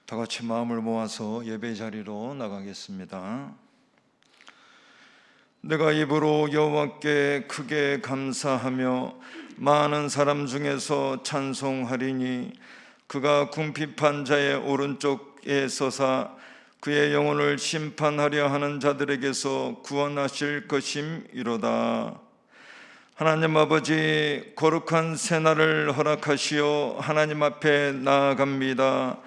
다 같이 마음을 모아서 예배 자리로 나가겠습니다. 내가 입으로 여호와께 크게 감사하며 많은 사람 중에서 찬송하리니 그가 궁핍한 자의 오른쪽에 서사 그의 영혼을 심판하려 하는 자들에게서 구원하실 것임이로다. 하나님 아버지, 거룩한 새날을 허락하시어 하나님 앞에 나아갑니다.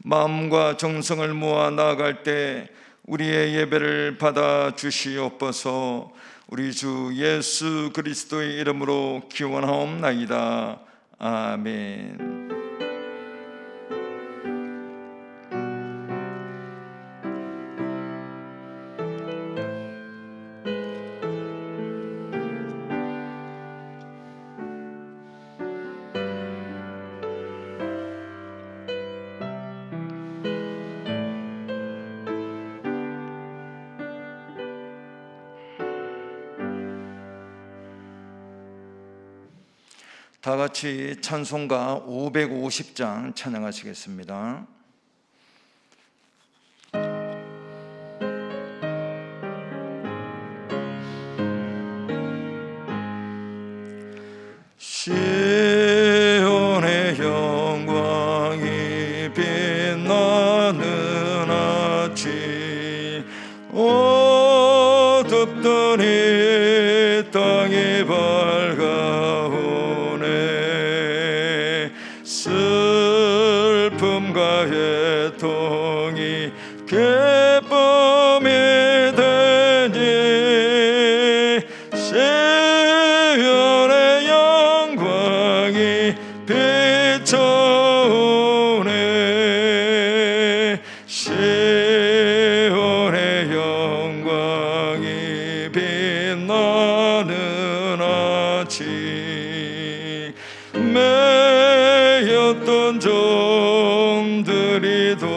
마음과 정성을 모아 나아갈 때 우리의 예배를 받아 주시옵소서. 우리 주 예수 그리스도의 이름으로 기원하옵나이다. 아멘. 다 같이 찬송가 550장 찬양하시겠습니다. 시온의 영광이 빛나는 아침, 어둡던 이 땅이 밝아오네. 슬픔과 애통이 기쁨이 되니 시온의 영광이 비춰오네. 시온의 영광이 빛나는 아침, 매였던 종들이 돌아오네.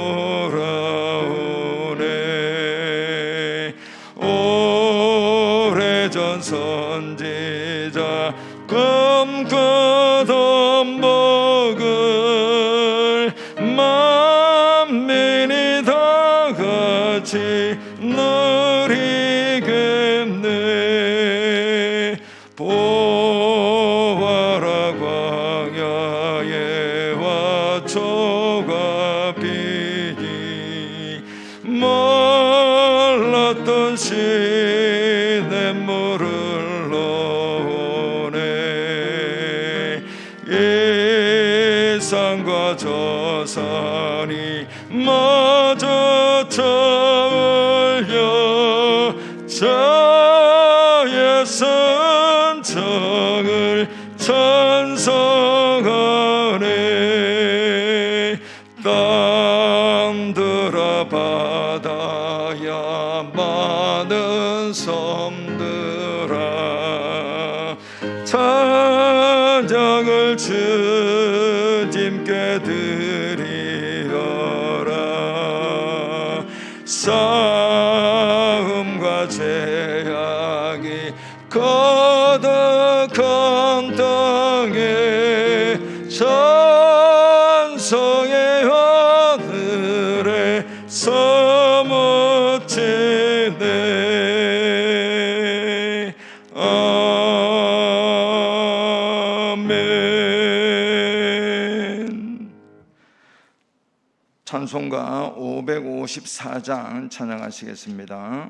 오래전 선지자 꿈꾸던 복을 만민이 다 같이 누리겠네. 보아라, 광야의 화초가 피니 몰랐던 시냇물을 흘러오네. 이 산과 저 산이 마저 떠올려 저의 선정을 찬송하네. 땅들아 바다야 많은 섬들아 찬양을 주님께 드리어라. 싸움과 재앙이 거듭한 땅에 찬송의 하늘에 서묻히네. 아멘. 찬송가 554장 찬양하시겠습니다.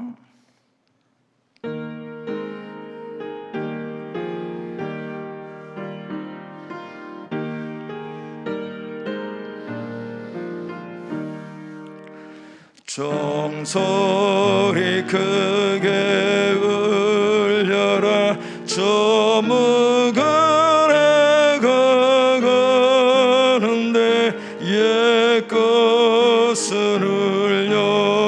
종소리 크게 울려라. 조무근에 가가는데 옛것은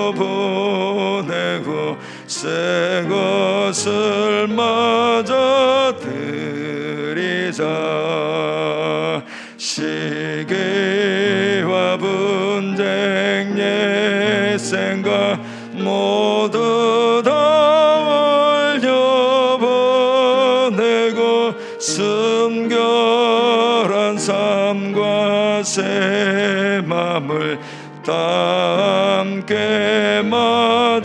흘려보내고 새 것을 맞아 드리자. 시기와 분쟁 예생과 모두 다 올려보내고 순결한 삶과 새 맘을 다 함께 맞아들이자.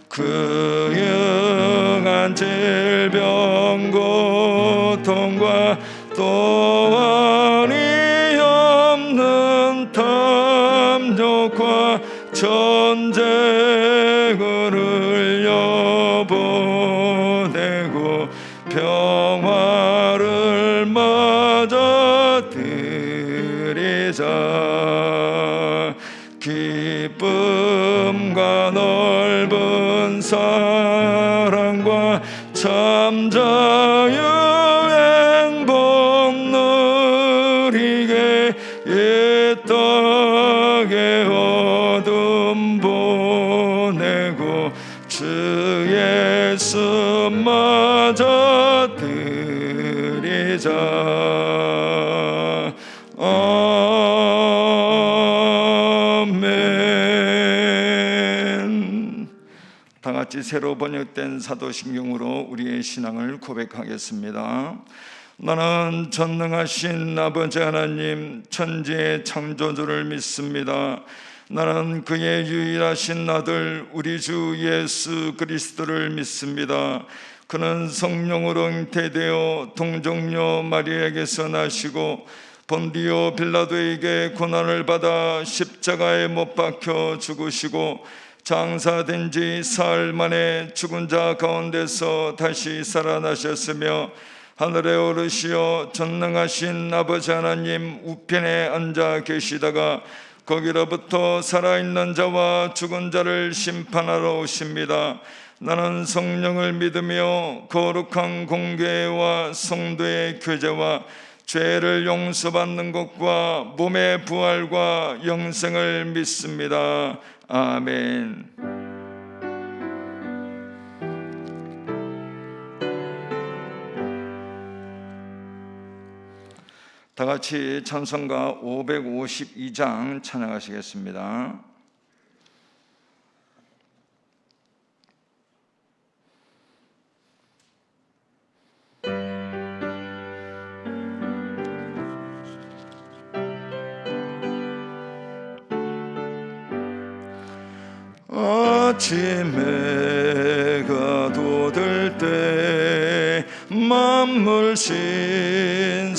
그 영한 질병 고통과 또한 이 없는 탐욕과 전쟁을 흘려보내고 평화를 맞아들이자. 기쁨과 넓은 사랑과 참 자유 행복 누리게 이 땅에 어둠 보내고 주 예수 맞아들이자. 아멘. 다 같이 새로 번역된 사도신경으로 우리의 신앙을 고백하겠습니다. 나는 전능하신 아버지 하나님 천지의 창조주를 믿습니다. 나는 그의 유일하신 아들 우리 주 예수 그리스도를 믿습니다. 그는 성령으로 잉태되어 동정녀 마리아에게서 나시고 본디오 빌라도에게 고난을 받아 십자가에 못 박혀 죽으시고 장사된 지 사흘 만에 죽은 자 가운데서 다시 살아나셨으며 하늘에 오르시어 전능하신 아버지 하나님 우편에 앉아 계시다가 거기로부터 살아있는 자와 죽은 자를 심판하러 오십니다. 나는 성령을 믿으며 거룩한 공교회와 성도의 교제와 죄를 용서받는 것과 몸의 부활과 영생을 믿습니다. 아멘. 다 같이 찬송가 552장 찬양하시겠습니다. 아침에 해가 돋을 때 만물 신선하여라.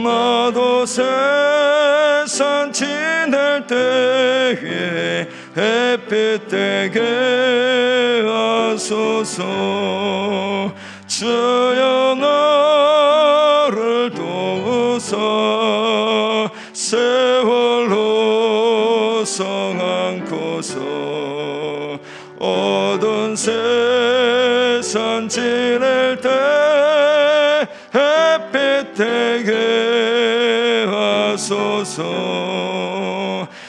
나도 세상 지낼 때에 햇빛 되게 하소서. 주여 나를 도우사 세월호 성 안고서 어두운 세상 지낼 때 햇빛 되게 하소서.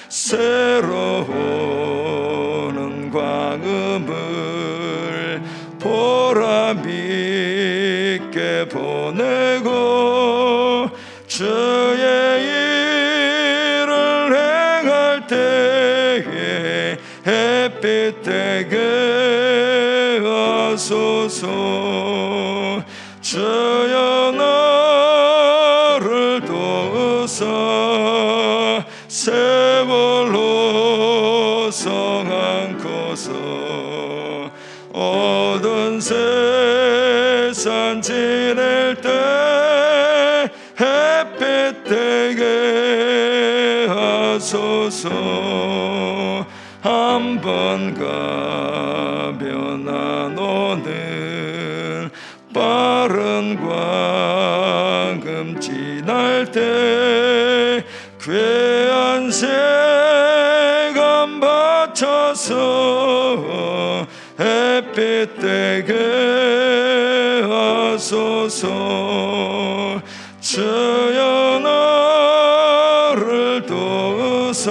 새로운 광음을 보람 있게 보내고 주의 일을 행할 때에 햇빛 되게 하소서. 주여 나를 도우사 세월호 성 안고서 어두운 세상 지낼 때 햇빛 되게 하소서. 한 번 가면 안 오는 빠른 광금 지날 때 괴한 세감 바쳐서 햇빛 되게 하소서. 주여 나를 도우사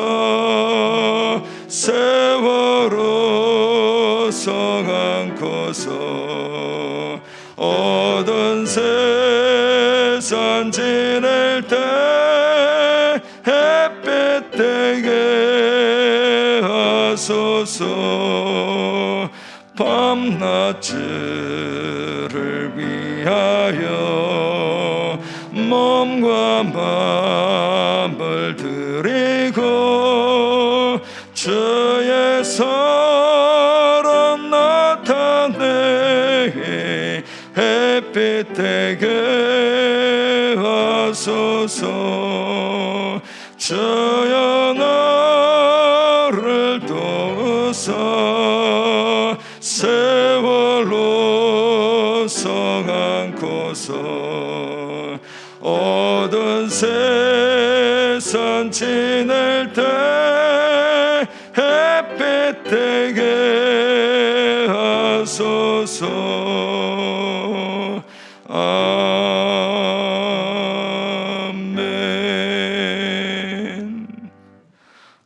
세월호 성 안고서 어두운 세상 지낼 때 햇빛 되게 하소서. 밤낮을 위하여 몸과 마음을 드리고 주의 사랑 나타내 햇빛 되게 하소서. 주여 나를 도우사 세월로 성 안고서 어두운 세상 지낼 때 햇빛 되게 하소서. 아멘.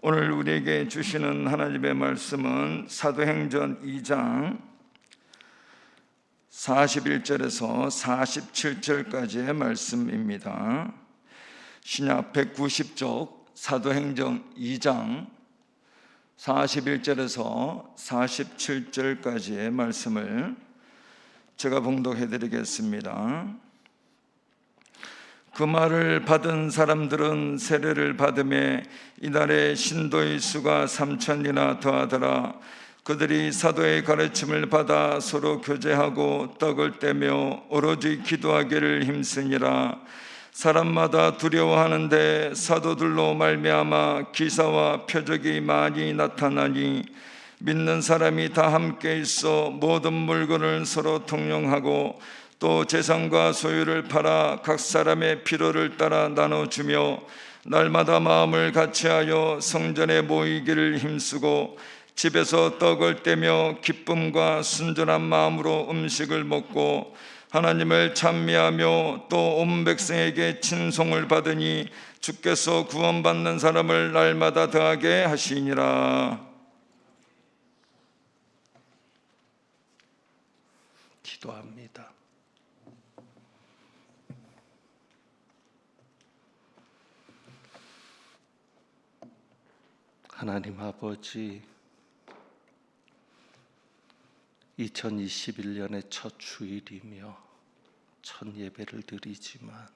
오늘 우리에게 주시는 하나님의 말씀은 사도행전 2장 41절에서 47절까지의 말씀입니다. 신약 190쪽 사도행전 2장 41절에서 47절까지의 말씀을 제가 봉독해 드리겠습니다. 그 말을 받은 사람들은 세례를 받음에 이날에 신도의 수가 3,000이나 더하더라. 그들이 사도의 가르침을 받아 서로 교제하고 떡을 떼며 오로지 기도하기를 힘쓰니라. 사람마다 두려워하는데 사도들로 말미암아 기사와 표적이 많이 나타나니 믿는 사람이 다 함께 있어 모든 물건을 서로 통용하고 또 재산과 소유를 팔아 각 사람의 필요를 따라 나눠주며 날마다 마음을 같이하여 성전에 모이기를 힘쓰고 집에서 떡을 떼며 기쁨과 순전한 마음으로 음식을 먹고 하나님을 찬미하며 또 온 백성에게 친송을 받으니 주께서 구원받는 사람을 날마다 더하게 하시니라. 기도합니다. 하나님 아버지, 2021년의 첫 주일이며 첫 예배를 드리지만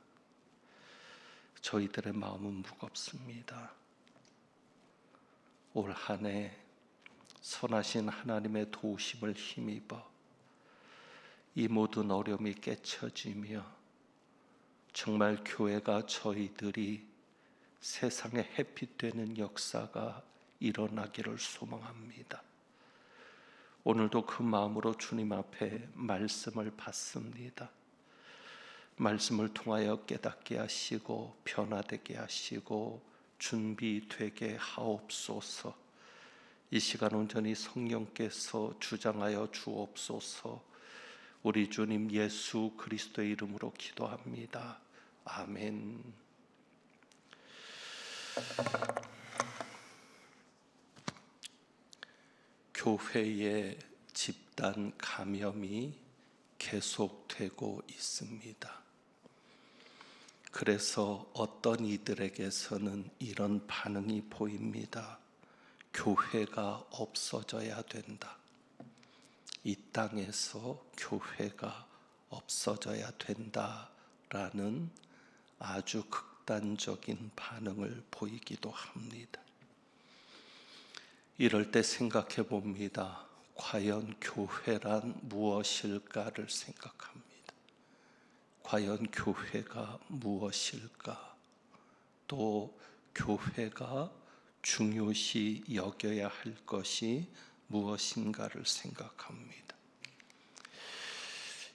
저희들의 마음은 무겁습니다. 올 한 해 선하신 하나님의 도우심을 힘입어 이 모든 어려움이 깨쳐지며 정말 교회가 저희들이 세상에 햇빛 되는 역사가 일어나기를 소망합니다. 오늘도 그 마음으로 주님 앞에 말씀을 받습니다. 말씀을 통하여 깨닫게 하시고 변화되게 하시고 준비되게 하옵소서. 이 시간 온전히 성령께서 주장하여 주옵소서. 우리 주님 예수 그리스도의 이름으로 기도합니다. 아멘. 교회의 집단 감염이 계속되고 있습니다. 그래서 어떤 이들에게서는 이런 반응이 보입니다. 교회가 없어져야 된다. 이 땅에서 교회가 없어져야 된다라는 아주 극단적인 반응을 보이기도 합니다. 이럴 때 생각해 봅니다. 과연 교회란 무엇일까를 생각합니다. 과연 교회가 무엇일까? 또 교회가 중요시 여겨야 할 것이 무엇인가를 생각합니다.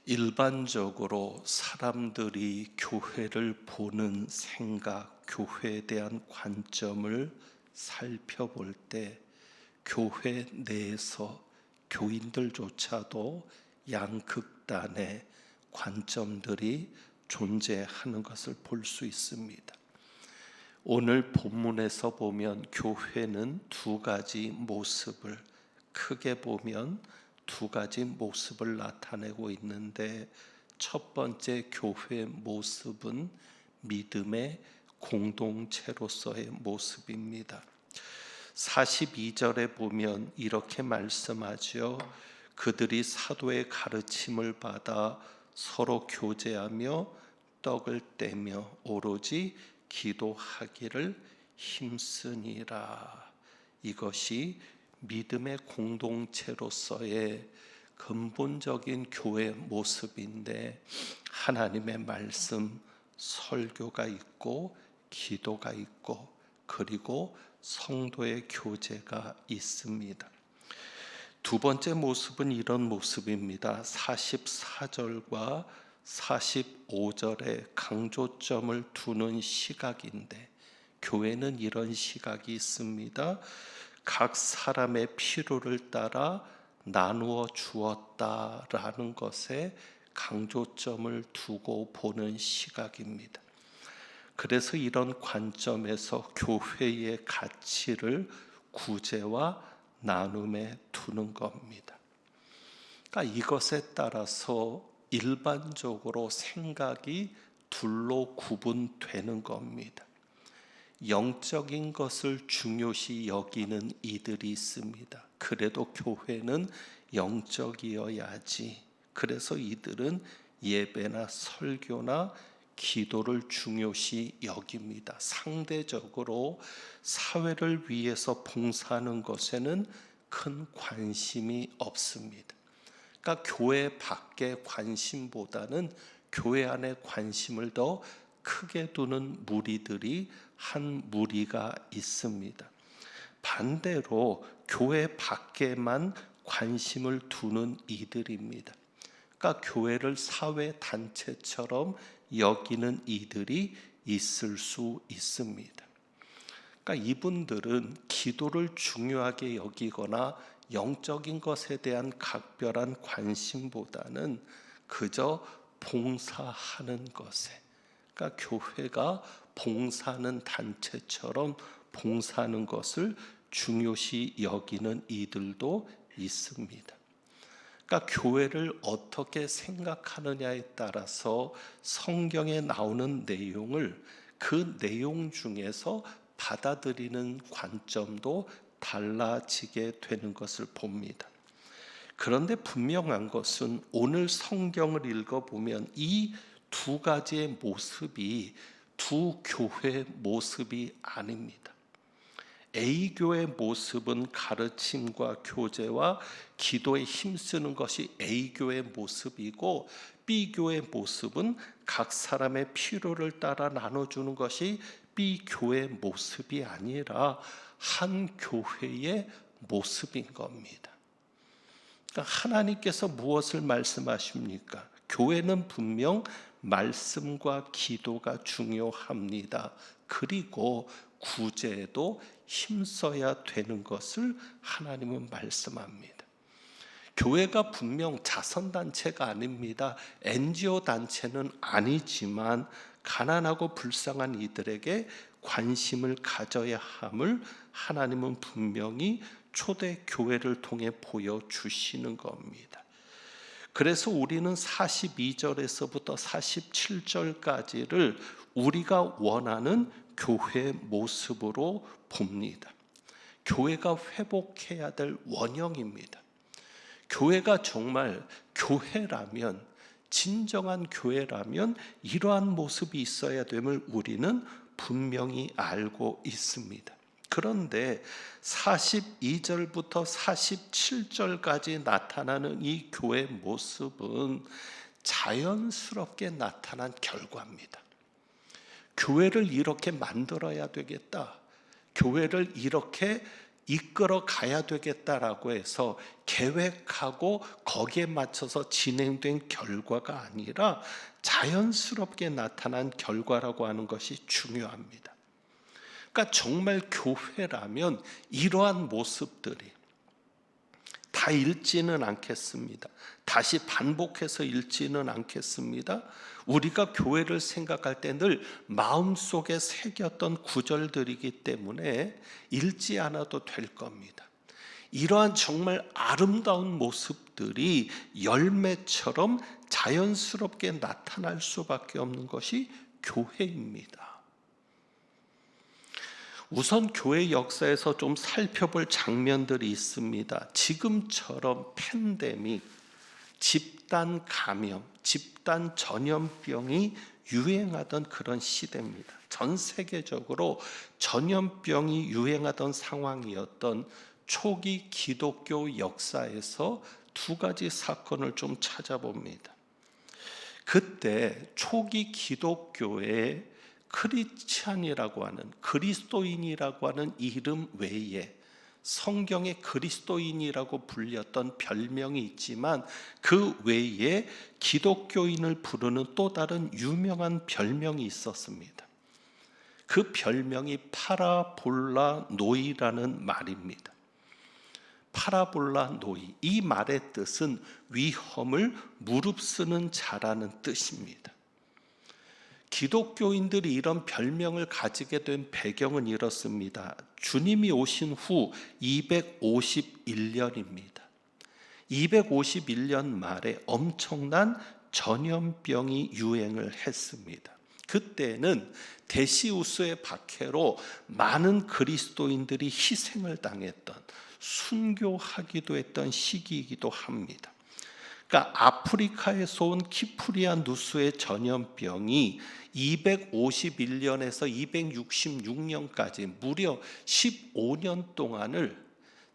일반적으로 사람들이 교회를 보는 생각, 교회에 대한 관점을 살펴볼 때 교회 내에서 교인들조차도 양극단의 관점들이 존재하는 것을 볼 수 있습니다. 오늘 본문에서 보면 교회는 두 가지 모습을, 크게 보면 두 가지 모습을 나타내고 있는데, 첫 번째 교회의 모습은 믿음의 공동체로서의 모습입니다. 42절에 보면 이렇게 말씀하죠. 그들이 사도의 가르침을 받아 서로 교제하며 떡을 떼며 오로지 기도하기를 힘쓰니라. 이것이 믿음의 공동체로서의 근본적인 교회 모습인데, 하나님의 말씀, 설교가 있고 기도가 있고 그리고 성도의 교제가 있습니다. 두 번째 모습은 이런 모습입니다. 44절과 45절에 강조점을 두는 시각인데, 교회는 이런 시각이 있습니다. 각 사람의 필요를 따라 나누어 주었다라는 것에 강조점을 두고 보는 시각입니다. 그래서 이런 관점에서 교회의 가치를 구제와 나눔에 두는 겁니다. 그러니까 이것에 따라서 일반적으로 생각이 둘로 구분되는 겁니다. 영적인 것을 중요시 여기는 이들이 있습니다. 그래도 교회는 영적이어야지. 그래서 이들은 예배나 설교나 기도를 중요시 여깁니다. 상대적으로 사회를 위해서 봉사하는 것에는 큰 관심이 없습니다. 그러니까 교회 밖의 관심보다는 교회 안에 관심을 더 크게 두는 무리들이 한 무리가 있습니다. 반대로 교회 밖에만 관심을 두는 이들입니다. 그러니까 교회를 사회 단체처럼 여기는 이들이 있을 수 있습니다. 그러니까 이분들은 기도를 중요하게 여기거나 영적인 것에 대한 각별한 관심보다는 그저 봉사하는 것에, 그러니까 교회가 봉사하는 단체처럼 봉사하는 것을 중요시 여기는 이들도 있습니다. 그러니까 교회를 어떻게 생각하느냐에 따라서 성경에 나오는 내용을 그 내용 중에서 받아들이는 관점도 달라지게 되는 것을 봅니다. 그런데 분명한 것은 오늘 성경을 읽어보면 이 두 가지의 모습이 두 교회의 모습이 아닙니다. A교의 모습은 가르침과 교제와 기도에 힘쓰는 것이 A교의 모습이고, B교의 모습은 각 사람의 필요를 따라 나눠주는 것이 B교의 모습이 아니라 한 교회의 모습인 겁니다. 그러니까 하나님께서 무엇을 말씀하십니까? 교회는 분명 말씀과 기도가 중요합니다. 그리고 구제에도 힘써야 되는 것을 하나님은 말씀합니다. 교회가 분명 자선단체가 아닙니다. NGO 단체는 아니지만 가난하고 불쌍한 이들에게 관심을 가져야 함을 하나님은 분명히 초대 교회를 통해 보여주시는 겁니다. 그래서 우리는 42절에서부터 47절까지를 우리가 원하는 교회의 모습으로 봅니다. 교회가 회복해야 될 원형입니다. 교회가 정말 교회라면, 진정한 교회라면 이러한 모습이 있어야 됨을 우리는 분명히 알고 있습니다. 그런데 42절부터 47절까지 나타나는 이 교회 모습은 자연스럽게 나타난 결과입니다. 교회를 이렇게 만들어야 되겠다, 교회를 이렇게 이끌어 가야 되겠다라고 해서 계획하고 거기에 맞춰서 진행된 결과가 아니라 자연스럽게 나타난 결과라고 하는 것이 중요합니다. 그러니까 정말 교회라면 이러한 모습들이 다 읽지는 않겠습니다. 다시 반복해서 읽지는 않겠습니다. 우리가 교회를 생각할 때 늘 마음속에 새겼던 구절들이기 때문에 읽지 않아도 될 겁니다. 이러한 정말 아름다운 모습들이 열매처럼 자연스럽게 나타날 수밖에 없는 것이 교회입니다. 우선 교회 역사에서 좀 살펴볼 장면들이 있습니다. 지금처럼 팬데믹, 집단 감염, 집단 전염병이 유행하던 그런 시대입니다. 전 세계적으로 전염병이 유행하던 상황이었던 초기 기독교 역사에서 두 가지 사건을 좀 찾아봅니다. 그때 초기 기독교의 크리스찬이라고 하는, 그리스도인이라고 하는 이름 외에 성경의 그리스도인이라고 불렸던 별명이 있지만 그 외에 기독교인을 부르는 또 다른 유명한 별명이 있었습니다. 그 별명이 파라볼라 노이라는 말입니다. 파라볼라 노이, 이 말의 뜻은 위험을 무릅쓰는 자라는 뜻입니다. 기독교인들이 이런 별명을 가지게 된 배경은 이렇습니다. 주님이 오신 후 251년입니다. 251년 말에 엄청난 전염병이 유행을 했습니다. 그때는 데시우스의 박해로 많은 그리스도인들이 희생을 당했던, 순교하기도 했던 시기이기도 합니다. 그러니까 아프리카에서 온 키프리아누스의 전염병이 251년에서 266년까지 무려 15년 동안을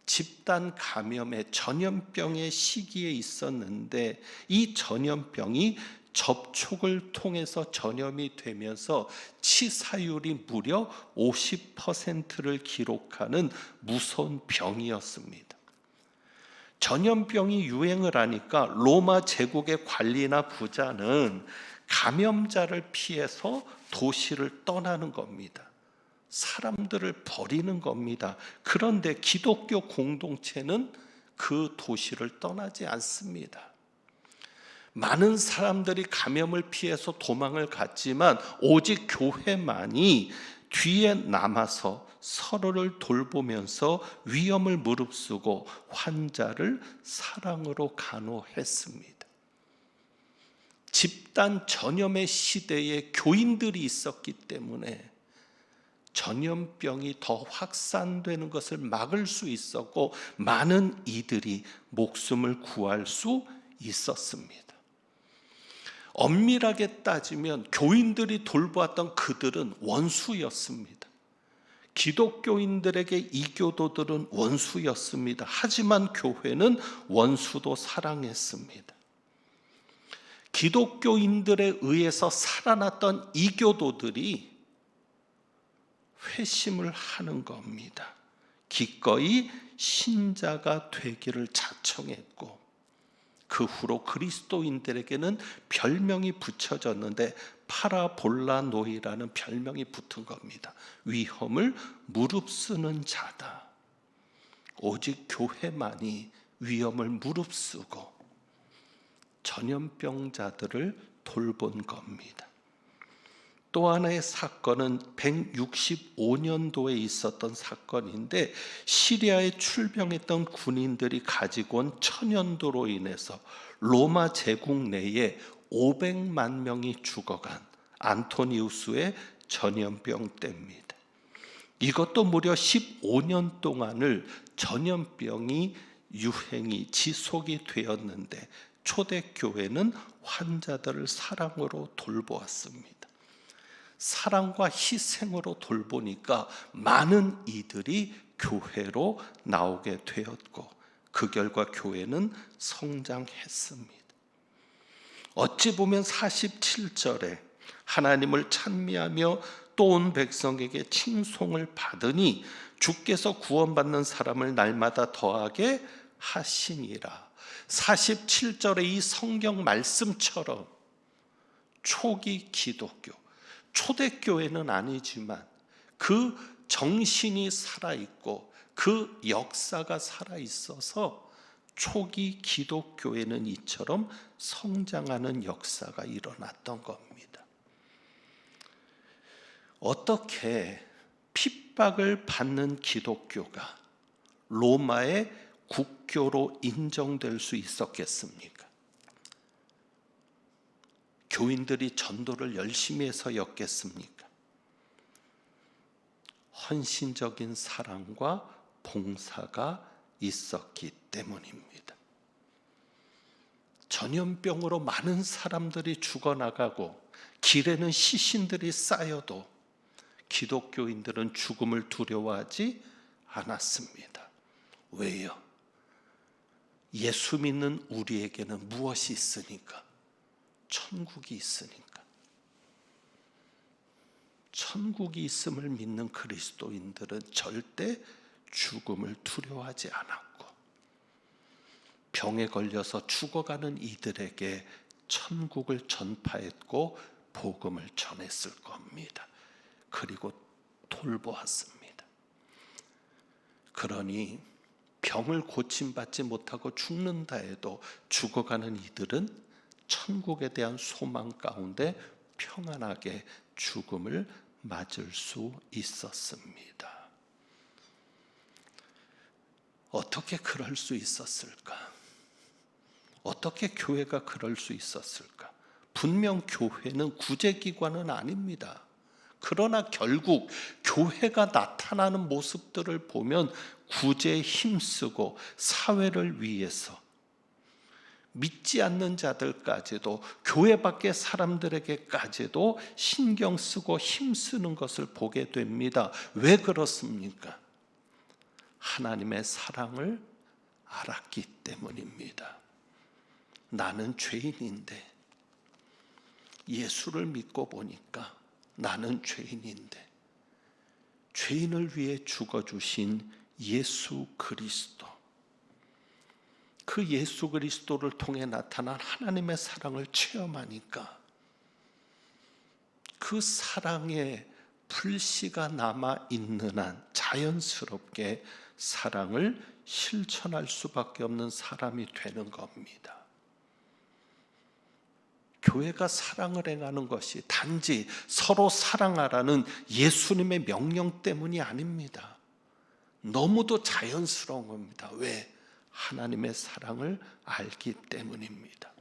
집단 감염의 전염병의 시기에 있었는데, 이 전염병이 접촉을 통해서 전염이 되면서 치사율이 무려 50%를 기록하는 무서운 병이었습니다. 전염병이 유행을 하니까 로마 제국의 관리나 부자는 감염자를 피해서 도시를 떠나는 겁니다. 사람들을 버리는 겁니다. 그런데 기독교 공동체는 그 도시를 떠나지 않습니다. 많은 사람들이 감염을 피해서 도망을 갔지만 오직 교회만이 뒤에 남아서 서로를 돌보면서 위험을 무릅쓰고 환자를 사랑으로 간호했습니다. 집단 전염의 시대에 교인들이 있었기 때문에 전염병이 더 확산되는 것을 막을 수 있었고 많은 이들이 목숨을 구할 수 있었습니다. 엄밀하게 따지면 교인들이 돌보았던 그들은 원수였습니다. 기독교인들에게 이교도들은 원수였습니다. 하지만 교회는 원수도 사랑했습니다. 기독교인들에 의해서 살아났던 이교도들이 회심을 하는 겁니다. 기꺼이 신자가 되기를 자청했고, 그 후로 그리스도인들에게는 별명이 붙여졌는데 파라볼라 노이라는 별명이 붙은 겁니다. 위험을 무릅쓰는 자다. 오직 교회만이 위험을 무릅쓰고 전염병자들을 돌본 겁니다. 또 하나의 사건은 165년도에 있었던 사건인데, 시리아에 출병했던 군인들이 가지고 온 천연도로 인해서 로마 제국 내에 500만 명이 죽어간 안토니우스의 전염병 때입니다. 이것도 무려 15년 동안을 전염병이 유행이 지속이 되었는데 초대교회는 환자들을 사랑으로 돌보았습니다. 사랑과 희생으로 돌보니까 많은 이들이 교회로 나오게 되었고, 그 결과 교회는 성장했습니다. 어찌 보면 47절에 하나님을 찬미하며 또 온 백성에게 칭송을 받으니 주께서 구원받는 사람을 날마다 더하게 하시니라. 47절의 이 성경 말씀처럼 초기 기독교, 초대교회는 아니지만 그 정신이 살아있고 그 역사가 살아있어서 초기 기독교회는 이처럼 성장하는 역사가 일어났던 겁니다. 어떻게 핍박을 받는 기독교가 로마의 국교로 인정될 수 있었겠습니까? 교인들이 전도를 열심히 해서였겠습니까? 헌신적인 사랑과 봉사가 있었기 때문입니다. 전염병으로 많은 사람들이 죽어나가고 길에는 시신들이 쌓여도 기독교인들은 죽음을 두려워하지 않았습니다. 왜요? 예수 믿는 우리에게는 무엇이 있으니까? 천국이 있으니까. 천국이 있음을 믿는 그리스도인들은 절대 죽음을 두려워하지 않았고, 병에 걸려서 죽어가는 이들에게 천국을 전파했고 복음을 전했을 겁니다. 그리고 돌보았습니다. 그러니 병을 고침받지 못하고 죽는다 해도 죽어가는 이들은 천국에 대한 소망 가운데 평안하게 죽음을 맞을 수 있었습니다. 어떻게 그럴 수 있었을까? 어떻게 교회가 그럴 수 있었을까? 분명 교회는 구제기관은 아닙니다. 그러나 결국 교회가 나타나는 모습들을 보면 구제에 힘쓰고 사회를 위해서 믿지 않는 자들까지도, 교회 밖의 사람들에게까지도 신경 쓰고 힘쓰는 것을 보게 됩니다. 왜 그렇습니까? 하나님의 사랑을 알았기 때문입니다. 나는 죄인인데 예수를 믿고 보니까 나는 죄인인데 죄인을 위해 죽어주신 예수 그리스도, 그 예수 그리스도를 통해 나타난 하나님의 사랑을 체험하니까 그 사랑의 불씨가 남아있는 한 자연스럽게 사랑을 실천할 수밖에 없는 사람이 되는 겁니다. 교회가 사랑을 행하는 것이 단지 서로 사랑하라는 예수님의 명령 때문이 아닙니다. 너무도 자연스러운 겁니다. 왜? 하나님의 사랑을 알기 때문입니다.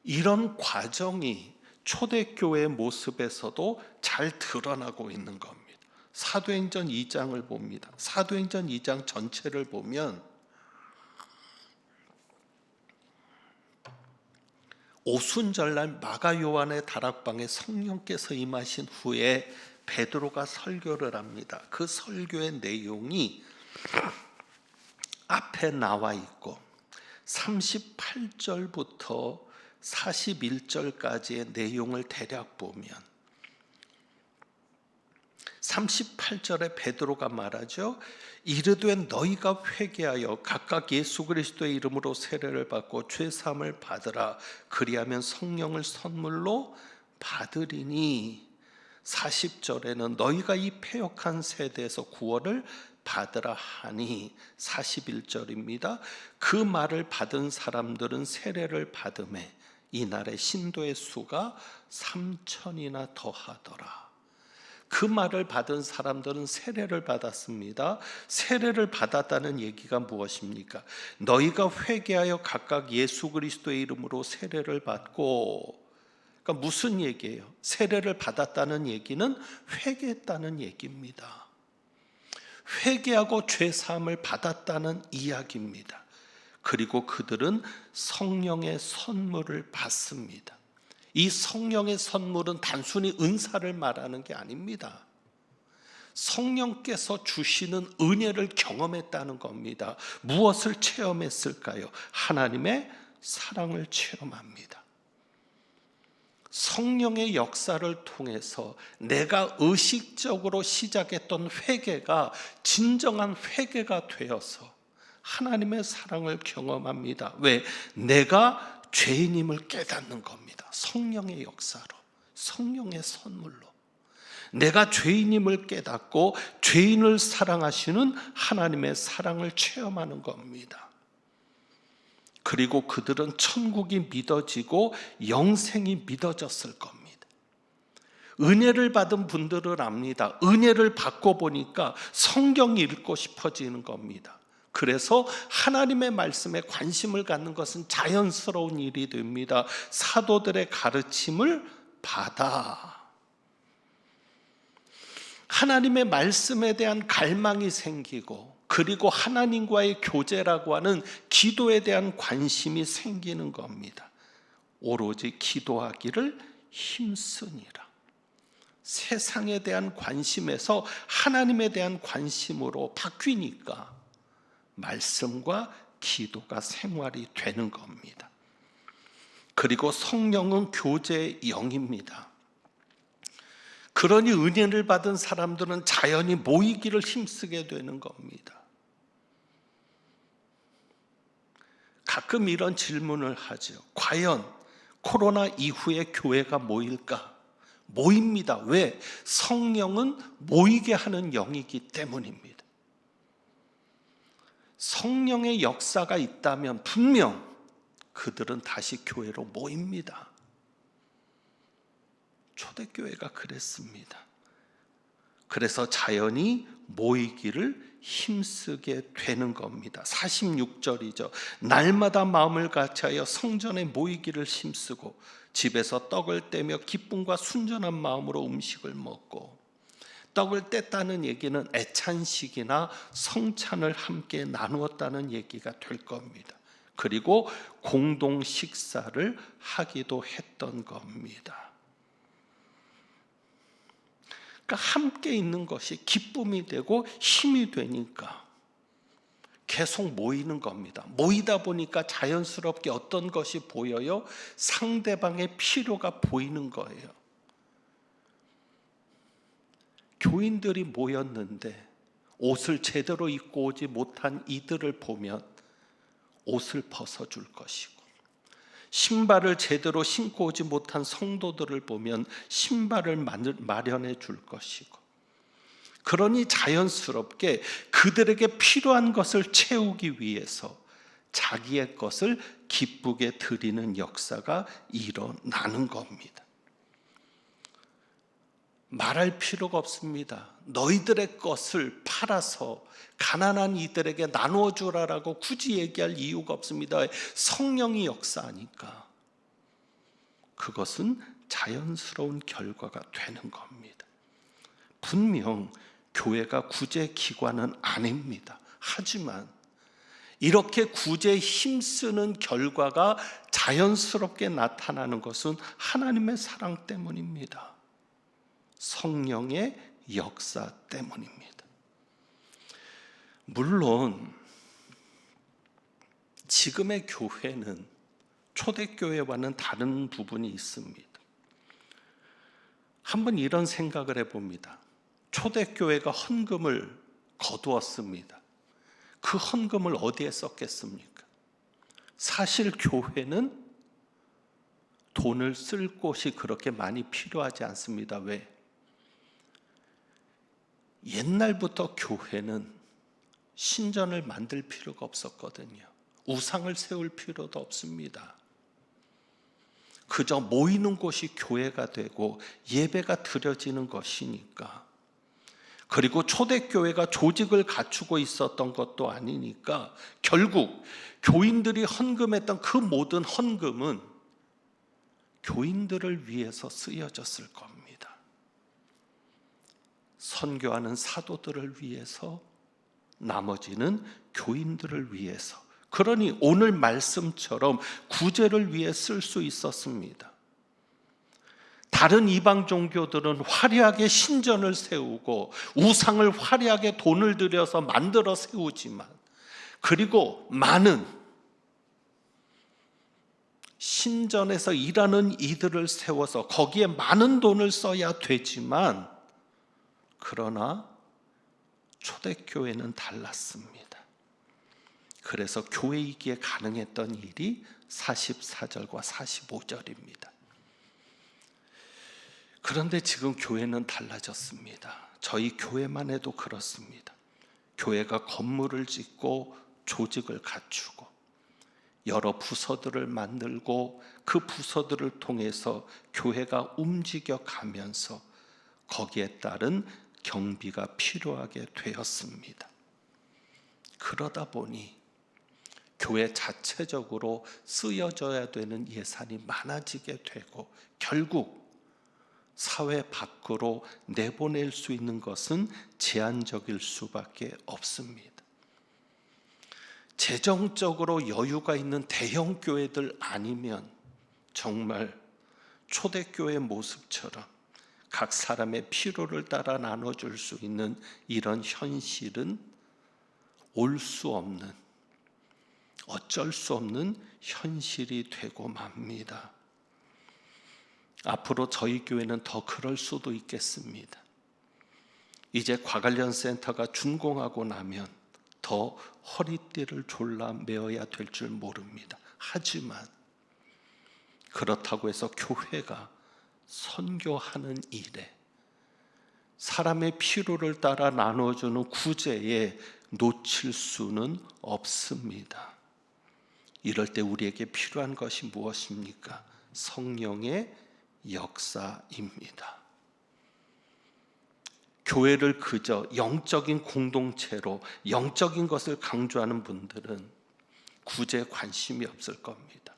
이런 과정이 초대교회의 모습에서도 잘 드러나고 있는 겁니다. 사도행전 2장을 봅니다. 사도행전 2장 전체를 보면 오순절날 마가 요한의 다락방에 성령께서 임하신 후에 베드로가 설교를 합니다. 그 설교의 내용이 앞에 나와 있고 38절부터 41절까지의 내용을 대략 보면 38절에 베드로가 말하죠. 이르되 너희가 회개하여 각각 예수 그리스도의 이름으로 세례를 받고 죄 사함을 받으라. 그리하면 성령을 선물로 받으리니. 40절에는 너희가 이 패역한 세대에서 구원을 받으라 하니. 41절입니다. 그 말을 받은 사람들은 세례를 받음에 이날의 신도의 수가 3,000이나 더하더라. 그 말을 받은 사람들은 세례를 받았습니다. 세례를 받았다는 얘기가 무엇입니까? 너희가 회개하여 각각 예수 그리스도의 이름으로 세례를 받고, 그러니까 무슨 얘기예요? 세례를 받았다는 얘기는 회개했다는 얘기입니다. 회개하고 죄 사함을 받았다는 이야기입니다. 그리고 그들은 성령의 선물을 받습니다. 이 성령의 선물은 단순히 은사를 말하는 게 아닙니다. 성령께서 주시는 은혜를 경험했다는 겁니다. 무엇을 체험했을까요? 하나님의 사랑을 체험합니다. 성령의 역사를 통해서 내가 의식적으로 시작했던 회개가 진정한 회개가 되어서 하나님의 사랑을 경험합니다. 왜? 내가 죄인임을 깨닫는 겁니다. 성령의 역사로, 성령의 선물로 내가 죄인임을 깨닫고 죄인을 사랑하시는 하나님의 사랑을 체험하는 겁니다. 그리고 그들은 천국이 믿어지고 영생이 믿어졌을 겁니다. 은혜를 받은 분들은 압니다. 은혜를 받고 보니까 성경 읽고 싶어지는 겁니다. 그래서 하나님의 말씀에 관심을 갖는 것은 자연스러운 일이 됩니다. 사도들의 가르침을 받아 하나님의 말씀에 대한 갈망이 생기고, 그리고 하나님과의 교제라고 하는 기도에 대한 관심이 생기는 겁니다. 오로지 기도하기를 힘쓰니라. 세상에 대한 관심에서 하나님에 대한 관심으로 바뀌니까 말씀과 기도가 생활이 되는 겁니다. 그리고 성령은 교제의 영입니다. 그러니 은혜를 받은 사람들은 자연히 모이기를 힘쓰게 되는 겁니다. 가끔 이런 질문을 하죠. 과연 코로나 이후에 교회가 모일까? 모입니다. 왜? 성령은 모이게 하는 영이기 때문입니다. 성령의 역사가 있다면 분명 그들은 다시 교회로 모입니다. 초대교회가 그랬습니다. 그래서 자연히 모이기를 힘쓰게 되는 겁니다. 46절이죠. 날마다 마음을 같이하여 성전에 모이기를 힘쓰고 집에서 떡을 떼며 기쁨과 순전한 마음으로 음식을 먹고, 떡을 뗐다는 얘기는 애찬식이나 성찬을 함께 나누었다는 얘기가 될 겁니다. 그리고 공동 식사를 하기도 했던 겁니다. 그러니까 함께 있는 것이 기쁨이 되고 힘이 되니까 계속 모이는 겁니다. 모이다 보니까 자연스럽게 어떤 것이 보여요? 상대방의 필요가 보이는 거예요. 교인들이 모였는데 옷을 제대로 입고 오지 못한 이들을 보면 옷을 벗어줄 것이고, 신발을 제대로 신고 오지 못한 성도들을 보면 신발을 마련해 줄 것이고, 그러니 자연스럽게 그들에게 필요한 것을 채우기 위해서 자기의 것을 기쁘게 드리는 역사가 일어나는 겁니다. 말할 필요가 없습니다. 너희들의 것을 팔아서 가난한 이들에게 나누어 주라라고 굳이 얘기할 이유가 없습니다. 성령이 역사하니까 그것은 자연스러운 결과가 되는 겁니다. 분명 교회가 구제 기관은 아닙니다. 하지만 이렇게 구제에 힘쓰는 결과가 자연스럽게 나타나는 것은 하나님의 사랑 때문입니다. 성령의 역사 때문입니다. 물론 지금의 교회는 초대교회와는 다른 부분이 있습니다. 한번 이런 생각을 해봅니다. 초대교회가 헌금을 거두었습니다. 그 헌금을 어디에 썼겠습니까? 사실 교회는 돈을 쓸 곳이 그렇게 많이 필요하지 않습니다. 왜? 옛날부터 교회는 신전을 만들 필요가 없었거든요. 우상을 세울 필요도 없습니다. 그저 모이는 곳이 교회가 되고 예배가 드려지는 것이니까. 그리고 초대교회가 조직을 갖추고 있었던 것도 아니니까 결국 교인들이 헌금했던 그 모든 헌금은 교인들을 위해서 쓰여졌을 겁니다. 선교하는 사도들을 위해서, 나머지는 교인들을 위해서. 그러니 오늘 말씀처럼 구제를 위해 쓸 수 있었습니다. 다른 이방 종교들은 화려하게 신전을 세우고 우상을 화려하게 돈을 들여서 만들어 세우지만, 그리고 많은 신전에서 일하는 이들을 세워서 거기에 많은 돈을 써야 되지만, 그러나 초대교회는 달랐습니다. 그래서 교회이기에 가능했던 일이 44절과 45절입니다. 그런데 지금 교회는 달라졌습니다. 저희 교회만 해도 그렇습니다. 교회가 건물을 짓고 조직을 갖추고 여러 부서들을 만들고 그 부서들을 통해서 교회가 움직여 가면서 거기에 따른 경비가 필요하게 되었습니다. 그러다 보니 교회 자체적으로 쓰여져야 되는 예산이 많아지게 되고 결국 사회 밖으로 내보낼 수 있는 것은 제한적일 수밖에 없습니다. 재정적으로 여유가 있는 대형 교회들 아니면 정말 초대교회 모습처럼 각 사람의 필요를 따라 나눠줄 수 있는 이런 현실은 올 수 없는, 어쩔 수 없는 현실이 되고 맙니다. 앞으로 저희 교회는 더 그럴 수도 있겠습니다. 이제 과관련 센터가 준공하고 나면 더 허리띠를 졸라 메어야 될 줄 모릅니다. 하지만 그렇다고 해서 교회가 선교하는 일에, 사람의 필요를 따라 나눠주는 구제에 놓칠 수는 없습니다. 이럴 때 우리에게 필요한 것이 무엇입니까? 성령의 역사입니다. 교회를 그저 영적인 공동체로 영적인 것을 강조하는 분들은 구제에 관심이 없을 겁니다.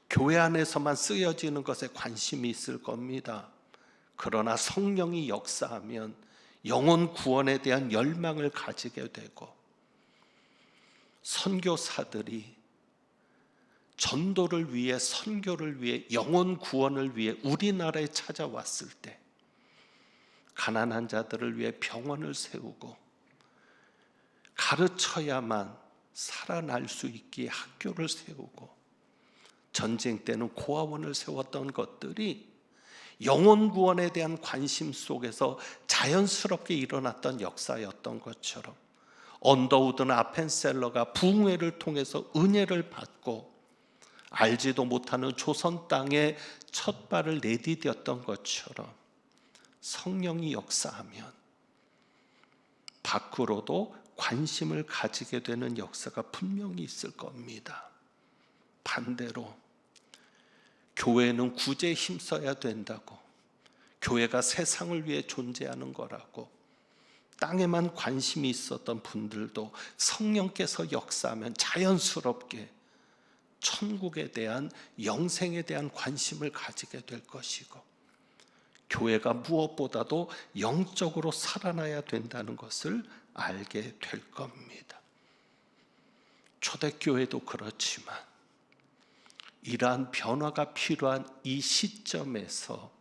교회 안에서만 쓰여지는 것에 관심이 있을 겁니다. 그러나 성령이 역사하면 영혼 구원에 대한 열망을 가지게 되고, 선교사들이 전도를 위해, 선교를 위해, 영혼 구원을 위해 우리나라에 찾아왔을 때 가난한 자들을 위해 병원을 세우고 가르쳐야만 살아날 수 있기에 학교를 세우고, 전쟁 때는 고아원을 세웠던 것들이 영혼 구원에 대한 관심 속에서 자연스럽게 일어났던 역사였던 것처럼, 언더우드나 아펜셀러가 부흥회를 통해서 은혜를 받고 알지도 못하는 조선 땅에 첫 발을 내디뎠던 것처럼, 성령이 역사하면 밖으로도 관심을 가지게 되는 역사가 분명히 있을 겁니다. 반대로 교회는 구제에 힘써야 된다고, 교회가 세상을 위해 존재하는 거라고 땅에만 관심이 있었던 분들도 성령께서 역사하면 자연스럽게 천국에 대한, 영생에 대한 관심을 가지게 될 것이고, 교회가 무엇보다도 영적으로 살아나야 된다는 것을 알게 될 겁니다. 초대교회도 그렇지만 이러한 변화가 필요한 이 시점에서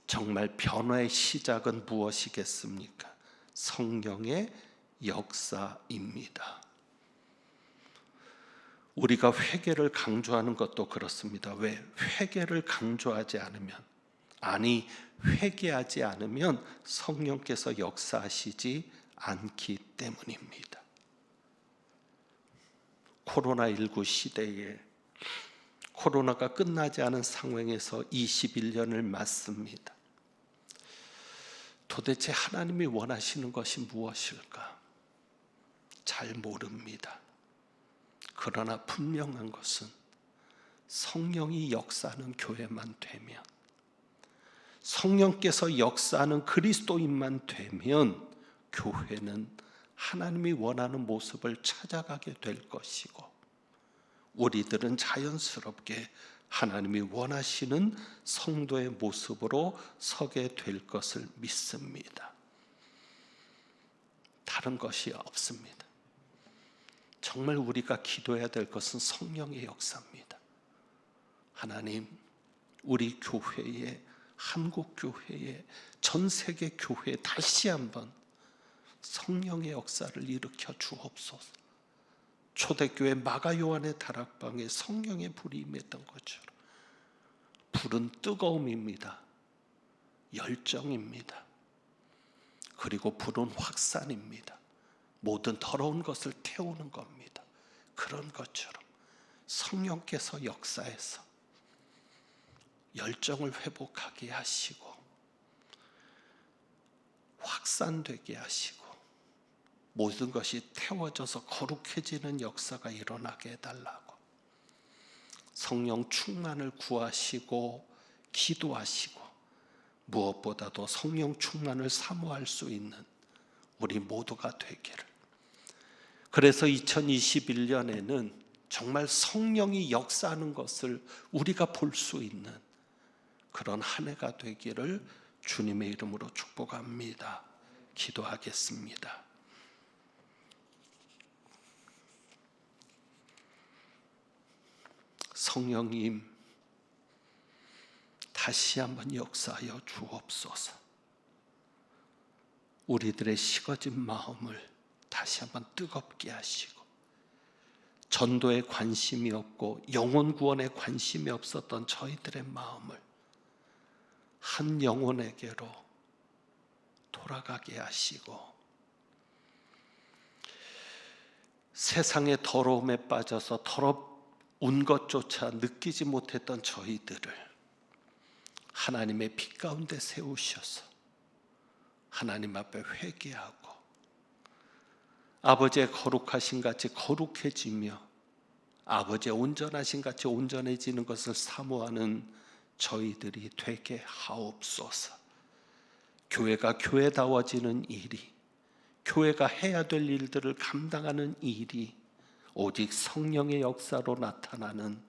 정말 변화의 시작은 무엇이겠습니까? 성령의 역사입니다. 우리가 회개를 강조하는 것도 그렇습니다. 왜? 회개를 강조하지 않으면, 아니 회개하지 않으면 성령께서 역사하시지 않기 때문입니다. 코로나19 시대에 코로나가 끝나지 않은 상황에서 21년을 맞습니다. 도대체 하나님이 원하시는 것이 무엇일까? 잘 모릅니다. 그러나 분명한 것은 성령이 역사하는 교회만 되면, 성령께서 역사하는 그리스도인만 되면 교회는 하나님이 원하는 모습을 찾아가게 될 것이고, 우리들은 자연스럽게 하나님이 원하시는 성도의 모습으로 서게 될 것을 믿습니다. 다른 것이 없습니다. 정말 우리가 기도해야 될 것은 성령의 역사입니다. 하나님, 우리 교회에, 한국교회에, 전 세계 교회에 다시 한번 성령의 역사를 일으켜 주옵소서. 초대교회 마가요한의 다락방에 성령의 불이 임했던 것처럼, 불은 뜨거움입니다. 열정입니다. 그리고 불은 확산입니다. 모든 더러운 것을 태우는 겁니다. 그런 것처럼 성령께서 역사해서 열정을 회복하게 하시고 확산되게 하시고 모든 것이 태워져서 거룩해지는 역사가 일어나게 해달라고, 성령 충만을 구하시고 기도하시고, 무엇보다도 성령 충만을 사모할 수 있는 우리 모두가 되기를. 그래서 2021년에는 정말 성령이 역사하는 것을 우리가 볼 수 있는 그런 한 해가 되기를 주님의 이름으로 축복합니다. 기도하겠습니다. 성령님, 다시 한번 역사하여 주옵소서. 우리들의 식어진 마음을 다시 한번 뜨겁게 하시고, 전도에 관심이 없고 영혼 구원에 관심이 없었던 저희들의 마음을 한 영혼에게로 돌아가게 하시고, 세상의 더러움에 빠져서 더러운 것조차 느끼지 못했던 저희들을 하나님의 빛 가운데 세우셔서 하나님 앞에 회개하고 아버지의 거룩하신 같이 거룩해지며 아버지의 온전하신 같이 온전해지는 것을 사모하는 저희들이 되게 하옵소서. 교회가 교회다워지는 일이, 교회가 해야 될 일들을 감당하는 일이 오직 성령의 역사로 나타나는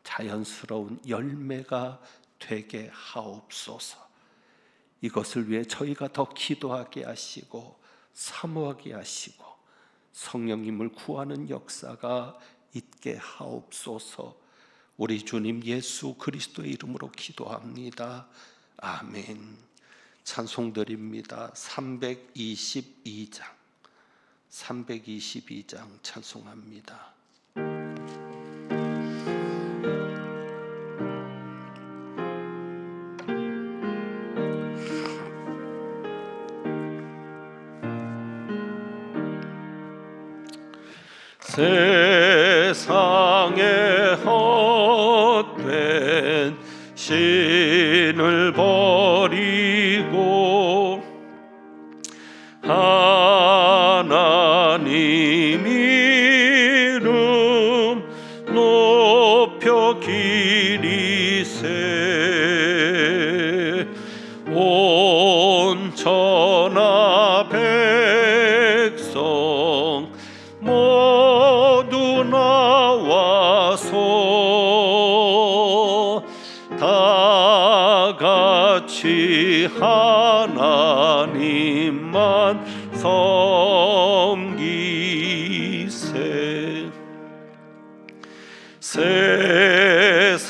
자연스러운 열매가 되게 하옵소서. 이것을 위해 저희가 더 기도하게 하시고 사모하게 하시고 성령님을 구하는 역사가 있게 하옵소서. 우리 주님 예수 그리스도의 이름으로 기도합니다. 아멘. 찬송 드립니다. 322장 찬송합니다. 세상에 헛된 신을 버리고 하나님 이름 높여 기리세. 온 천하 백성 모두 나와서 다 같이 하나님만 섬기세. 세상에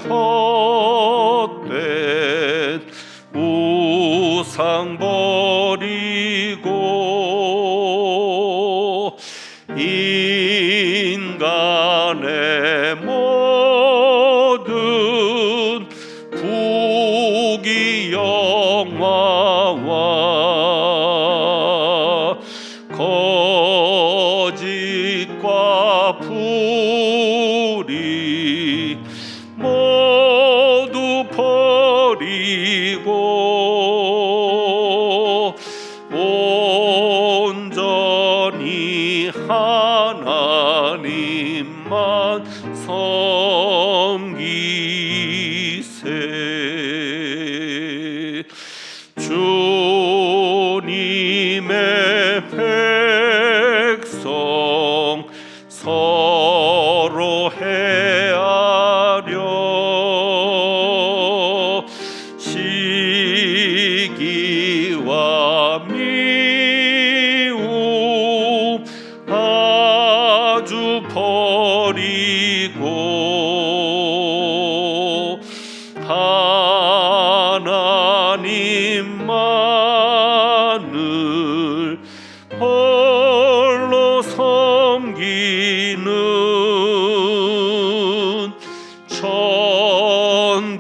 헛된 우상 버리고 인간의 모든 부귀영화와 거짓과 불의 모두 버리고 온전히 하나님만 섬기세. 주님의 백성 서로 헤아려 시기와 미움 아주 버리고 하나님만을 홀로 섬기는 천국으로서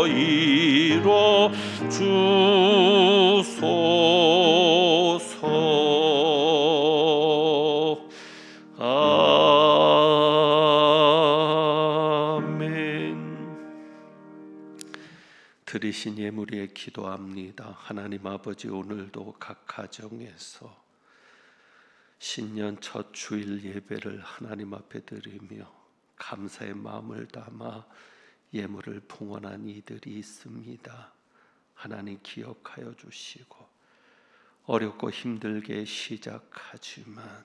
이뤄 주소서. 아멘. 들으신 예물에 기도합니다. 하나님 아버지, 오늘도 각 가정에서 신년 첫 주일 예배를 하나님 앞에 드리며 감사의 마음을 담아 예물을 봉헌한 이들이 있습니다. 하나님 기억하여 주시고, 어렵고 힘들게 시작하지만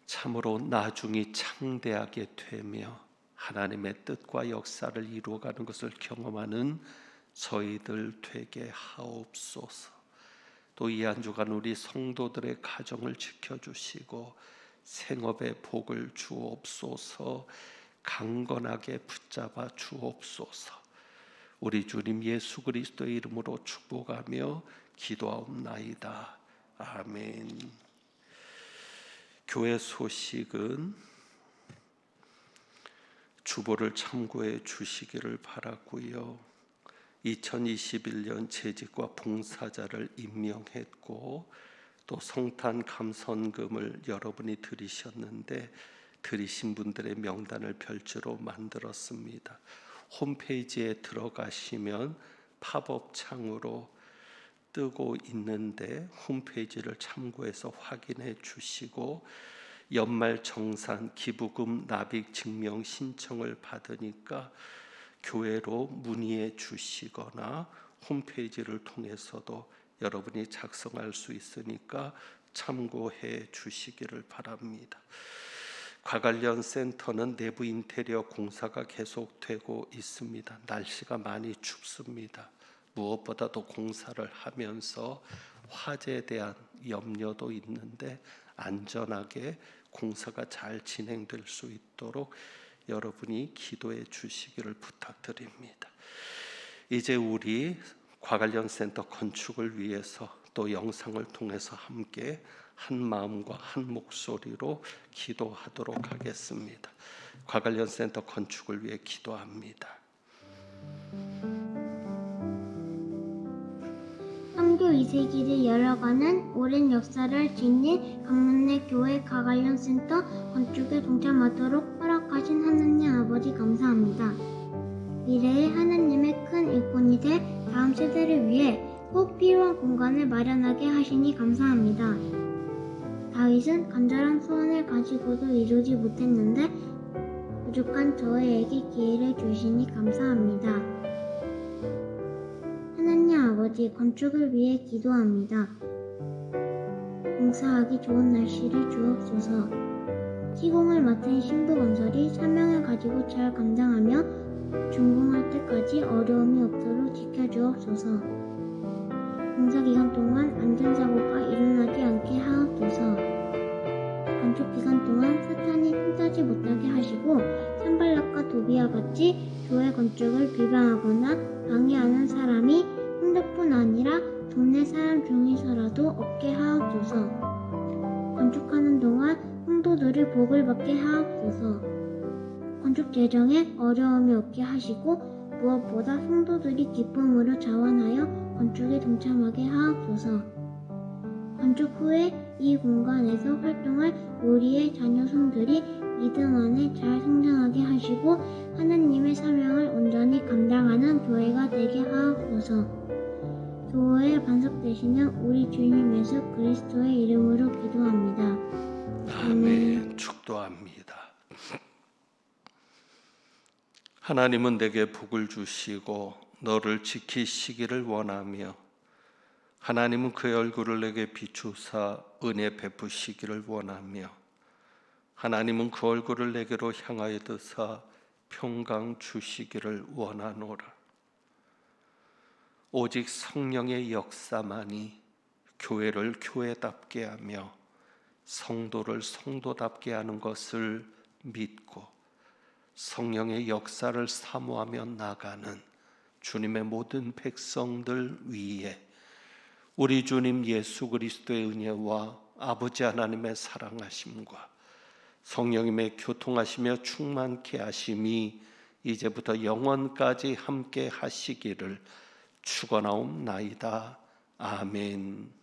참으로 나중이 창대하게 되며 하나님의 뜻과 역사를 이루어가는 것을 경험하는 저희들 되게 하옵소서. 또 이 한 주간 우리 성도들의 가정을 지켜주시고 생업의 복을 주옵소서. 강건하게 붙잡아 주옵소서. 우리 주님 예수 그리스도의 이름으로 축복하며 기도하옵나이다. 아멘. 교회 소식은 주보를 참고해 주시기를 바라고요. 2021년 재직과 봉사자를 임명했고 또 성탄 감선금을 여러분이 드리셨는데 드리신 분들의 명단을 별주로 만들었습니다. 홈페이지에 들어가시면 팝업 창으로 뜨고 있는데 홈페이지를 참고해서 확인해 주시고 연말 정산 기부금 납입 증명 신청을 받으니까 교회로 문의해 주시거나 홈페이지를 통해서도 여러분이 작성할 수 있으니까 참고해 주시기를 바랍니다. 과관련 센터는 내부 인테리어 공사가 계속되고 있습니다. 날씨가 많이 춥습니다. 무엇보다도 공사를 하면서 화재에 대한 염려도 있는데 안전하게 공사가 잘 진행될 수 있도록 여러분이 기도해 주시기를 부탁드립니다. 이제 우리 과관련 센터 건축을 위해서 또 영상을 통해서 함께 한 마음과 한 목소리로 기도하도록 하겠습니다. 과관련 센터 건축을 위해 기도합니다. 선교 2세기를 열어가는 오랜 역사를 지닌 강릉내 교회 과관련 센터 건축에 동참하도록 허락하신 하나님 아버지 감사합니다. 미래의 하나님의 큰 일꾼이 될 다음 세대를 위해 꼭 필요한 공간을 마련하게 하시니 감사합니다. 다윗은 간절한 소원을 가지고도 이루지 못했는데 부족한 저에게 기회를 주시니 감사합니다. 하나님 아버지, 건축을 위해 기도합니다. 공사하기 좋은 날씨를 주옵소서. 시공을 맡은 신부건설이 사명을 가지고 잘 감당하며 준공할 때까지 어려움이 없도록 지켜주옵소서. 공사 기간 동안 안전사고가 일어나지 않게 하옵소서. 건축 기간 동안 사탄이 틈타지 못하게 하시고 산발락과 도비와 같이 교회 건축을 비방하거나 방해하는 사람이 혼자뿐 아니라 동네 사람 중에서라도 없게 하옵소서. 건축하는 동안 성도들을 복을 받게 하옵소서. 건축 재정에 어려움이 없게 하시고 무엇보다 성도들이 기쁨으로 자원하여 건축에 동참하게 하옵소서. 건축 후에 이 공간에서 활동할 우리의 자녀손들이 믿음 안에 잘 성장하게 하시고 하나님의 사명을 온전히 감당하는 교회가 되게 하옵소서. 교회의 반석 되시는 우리 주님 예수 그리스도의 이름으로 기도합니다. 아멘. 축도합니다. 하나님은 내게 복을 주시고 너를 지키시기를 원하며 하나님은 그의 얼굴을 내게 비추사 은혜 베푸시기를 원하며 하나님은 그 얼굴을 내게로 향하여 드사 평강 주시기를 원하노라. 오직 성령의 역사만이 교회를 교회답게 하며 성도를 성도답게 하는 것을 믿고 성령의 역사를 사모하며 나가는 주님의 모든 백성들 위에 우리 주님 예수 그리스도의 은혜와 아버지 하나님의 사랑하심과 성령님의 교통하시며 충만케 하심이 이제부터 영원까지 함께 하시기를 축원하옵나이다. 아멘.